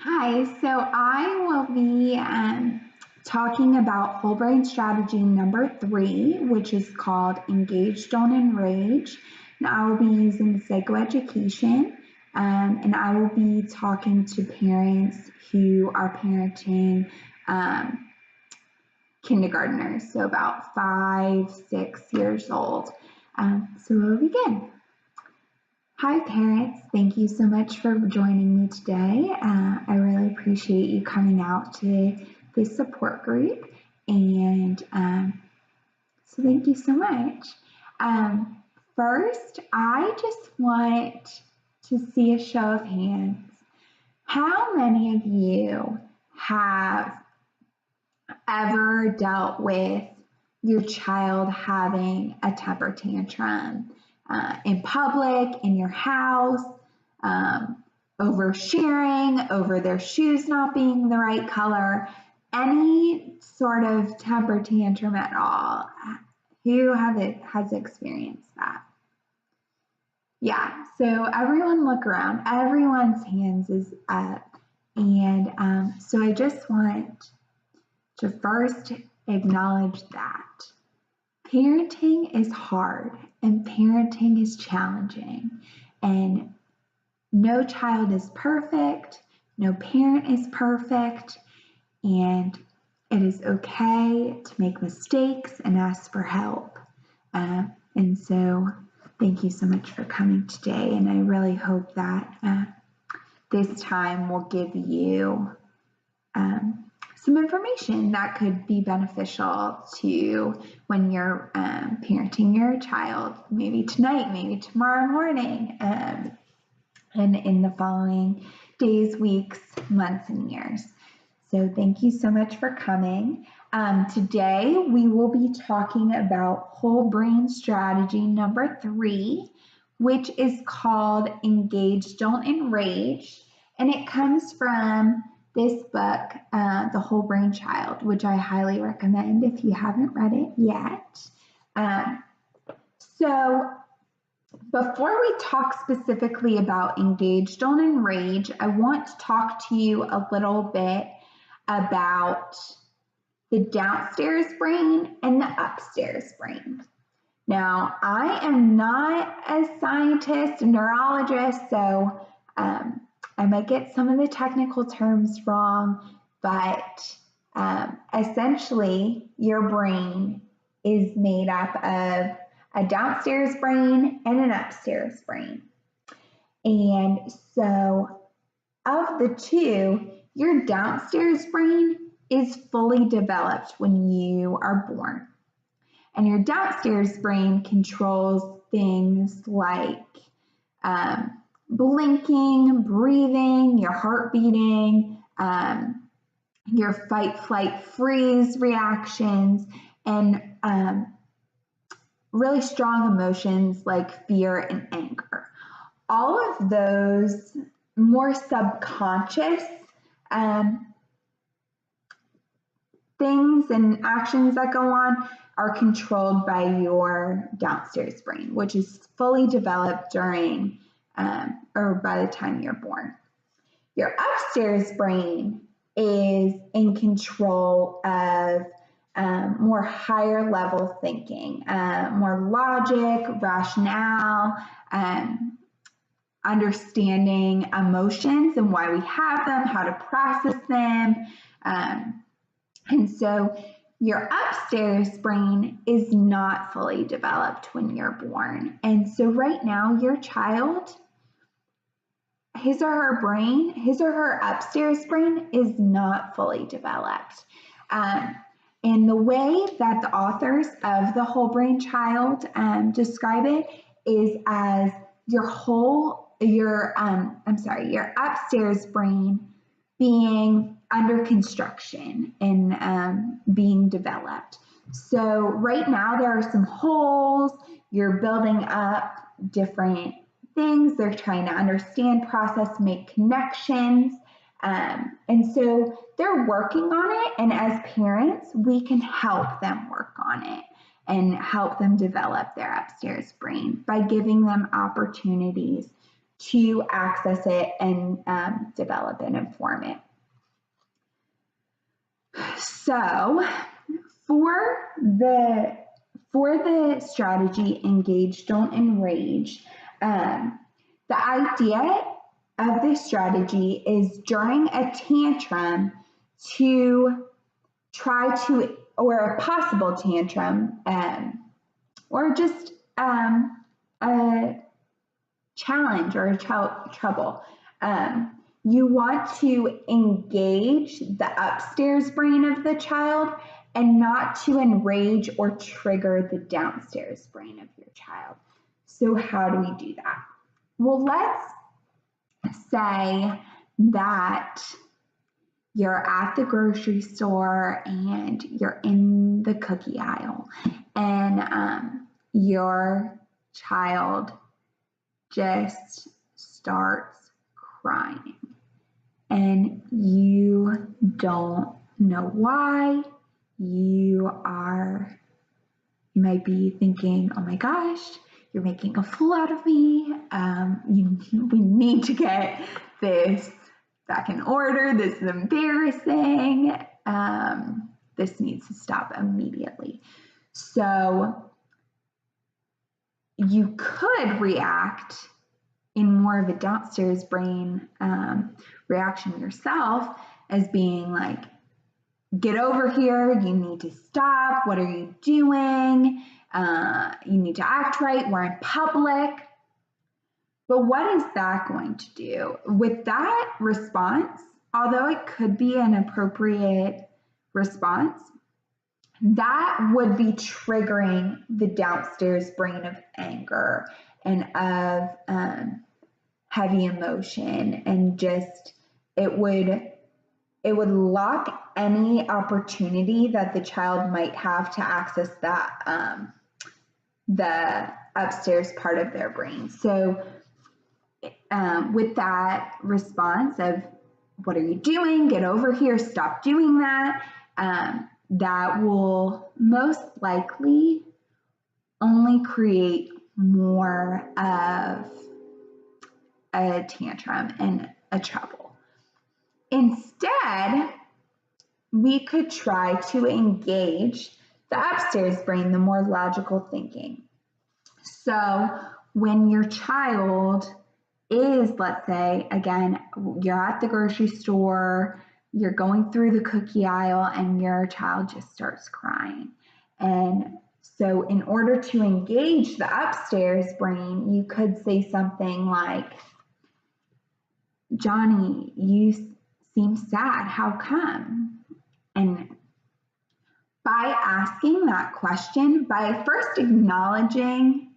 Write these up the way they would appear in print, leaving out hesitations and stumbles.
Hi, so I will be talking about whole brain strategy number 3, which is called Engage, Don't Enrage. And I will be using psychoeducation, and I will be talking to parents who are parenting um, kindergartners, so about 5, 6 years old. So we'll begin. Hi, parents. Thank you so much for joining me today. I really appreciate you coming out to this support group. And so, thank you so much. First, I just want to see a show of hands. How many of you have ever dealt with your child having a temper tantrum in public, in your house, oversharing, over their shoes not being the right color, any sort of temper tantrum at all? Who has experienced that? Yeah, so everyone look around. Everyone's hands is up. And so I just want to first acknowledge that parenting is hard and parenting is challenging, and no child is perfect, no parent is perfect, and it is okay to make mistakes and ask for help. And so thank you so much for coming today, and I really hope that this time will give you some information that could be beneficial to when you're parenting your child, maybe tonight, maybe tomorrow morning, and in the following days, weeks, months, and years. So thank you so much for coming. Today, we will be talking about whole brain strategy number 3, which is called Engage, Don't Enrage. And it comes from this book, The Whole Brain Child, which I highly recommend if you haven't read it yet. So before we talk specifically about Engage, Don't Enrage, I want to talk to you a little bit about the downstairs brain and the upstairs brain. Now, I am not a scientist, a neurologist, so I might get some of the technical terms wrong, but essentially your brain is made up of a downstairs brain and an upstairs brain. And so of the two, your downstairs brain is fully developed when you are born. And your downstairs brain controls things like blinking, breathing, your heart beating, your fight, flight, freeze reactions, and really strong emotions like fear and anger. All of those more subconscious things and actions that go on are controlled by your downstairs brain, which is fully developed during or by the time you're born. Your upstairs brain is in control of more higher level thinking, more logic, rationale, understanding emotions and why we have them, how to process them. And so your upstairs brain is not fully developed when you're born. And so right now, your child, his or her upstairs brain is not fully developed. And the way that the authors of The Whole Brain Child describe it is as your upstairs brain being under construction and being developed. So right now there are some holes, you're building up different things, they're trying to understand, process, make connections. And so they're working on it, and as parents, we can help them work on it and help them develop their upstairs brain by giving them opportunities to access it and develop and inform it. So for the strategy, engage, don't enrage, the idea of this strategy is during a tantrum to try to, or a possible tantrum, or just a challenge or a trouble. You want to engage the upstairs brain of the child and not to enrage or trigger the downstairs brain of your child. So how do we do that? Well, let's say that you're at the grocery store and you're in the cookie aisle, and your child just starts crying and you don't know why. You might be thinking, oh my gosh, you're making a fool out of me. We need to get this back in order. This is embarrassing. This needs to stop immediately. So you could react in more of a downstairs brain reaction yourself, as being like, get over here, you need to stop, what are you doing? You need to act right, we're in public. But what is that going to do? With that response, although it could be an appropriate response, that would be triggering the downstairs brain of anger and of heavy emotion, and just it would lock any opportunity that the child might have to access that the upstairs part of their brain. So with that response of, what are you doing? Get over here, stop doing that. That will most likely only create more of a tantrum and a trouble. Instead, we could try to engage the upstairs brain, the more logical thinking. So when your child is, let's say, again, you're at the grocery store, you're going through the cookie aisle, and your child just starts crying. And so in order to engage the upstairs brain, you could say something like, Johnny, you seem sad, how come? And by asking that question, by first acknowledging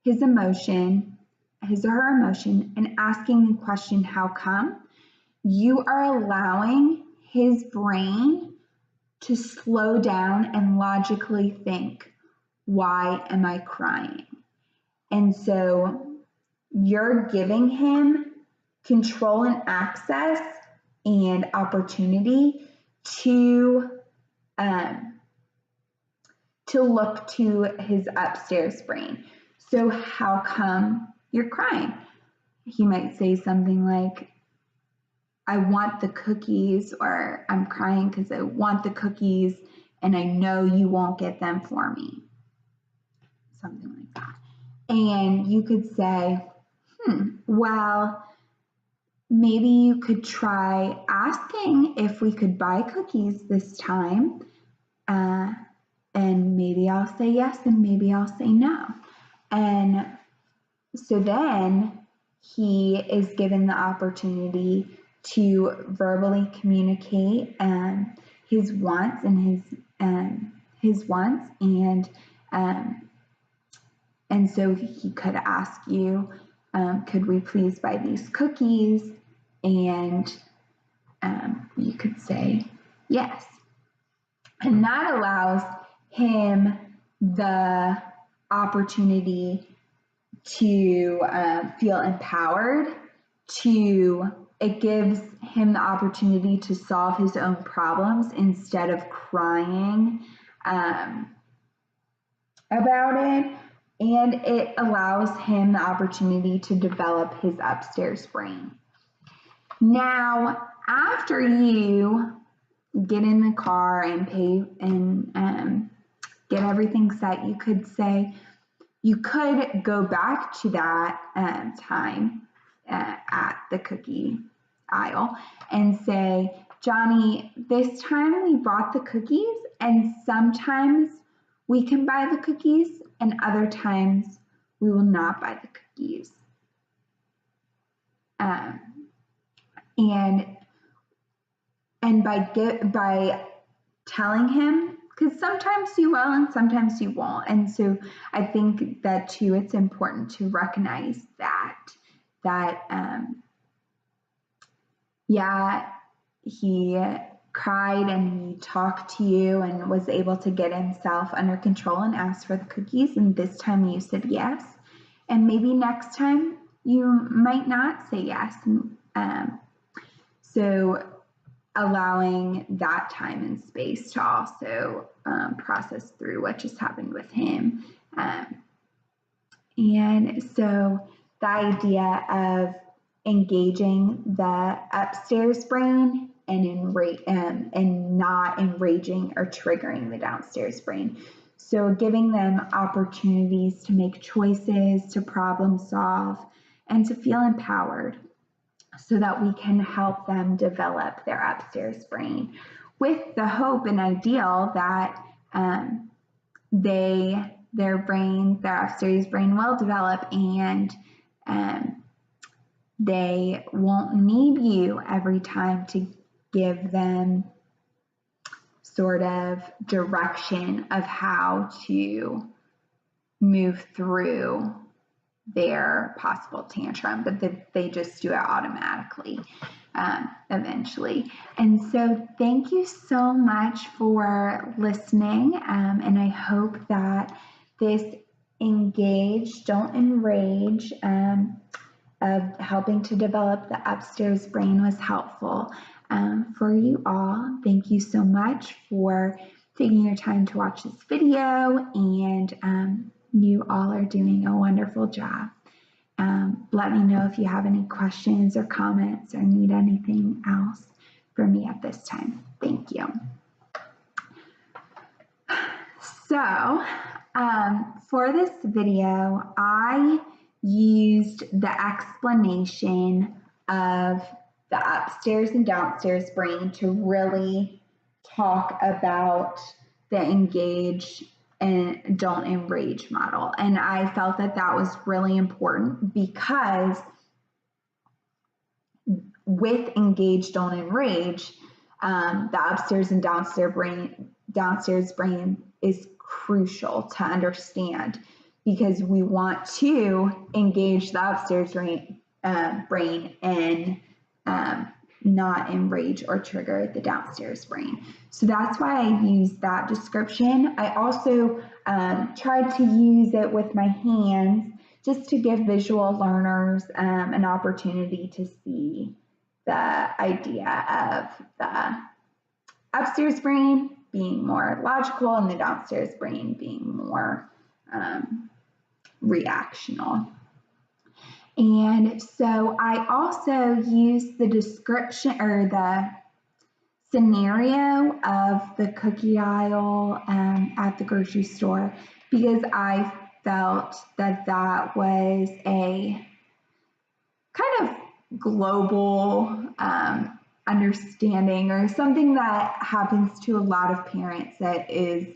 his emotion, his or her emotion, and asking the question, how come? You are allowing his brain to slow down and logically think, why am I crying? And so you're giving him control and access and opportunity to look to his upstairs brain. So how come you're crying? He might say something like, I want the cookies, or I'm crying because I want the cookies and I know you won't get them for me. Something like that. And you could say, well, maybe you could try asking if we could buy cookies this time. And maybe I'll say yes and maybe I'll say no. And so then he is given the opportunity to verbally communicate his wants and his wants, and so he could ask you, could we please buy these cookies? And you could say yes. And that allows him the opportunity to feel empowered, it gives him the opportunity to solve his own problems instead of crying about it. and it allows him the opportunity to develop his upstairs brain. Now, after you get in the car and pay and get everything set, you could go back to that time at the cookie aisle and say, Johnny, this time we bought the cookies, and sometimes we can buy the cookies and other times we will not buy the cookies. And by telling him, because sometimes you will and sometimes you won't. And so I think that too, it's important to recognize that yeah, he cried and he talked to you and was able to get himself under control and asked for the cookies, and this time you said yes, and maybe next time you might not say yes. So allowing that time and space to also process through what just happened with him. And so the idea of engaging the upstairs brain and not enraging or triggering the downstairs brain. So giving them opportunities to make choices, to problem solve, and to feel empowered so that we can help them develop their upstairs brain with the hope and ideal that their upstairs brain will develop, and they won't need you every time to give them sort of direction of how to move through their possible tantrum, but that they just do it automatically eventually. And so thank you so much for listening, and I hope that this engage, don't enrage, of helping to develop the upstairs brain was helpful for you all. Thank you so much for taking your time to watch this video, and you all are doing a wonderful job. Let me know if you have any questions or comments or need anything else from me at this time. Thank you. So for this video, I used the explanation of the upstairs and downstairs brain to really talk about the engage and don't enrage model. And I felt that that was really important because with engage, don't enrage, the upstairs and downstairs brain is crucial to understand, because we want to engage the upstairs brain and not enrage or trigger the downstairs brain. So that's why I used that description. I also tried to use it with my hands just to give visual learners an opportunity to see the idea of the upstairs brain being more logical and the downstairs brain being more reactional. And so I also used the description or the scenario of the cookie aisle at the grocery store, because I felt that that was a kind of global understanding, or something that happens to a lot of parents, that is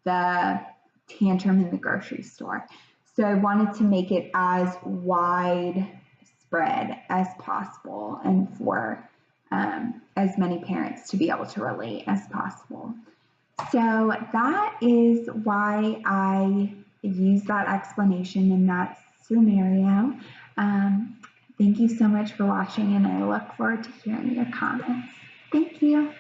the tantrum in the grocery store. So I wanted to make it as widespread as possible, and for as many parents to be able to relate as possible. So that is why I use that explanation in that scenario. Thank you so much for watching, and I look forward to hearing your comments. Thank you.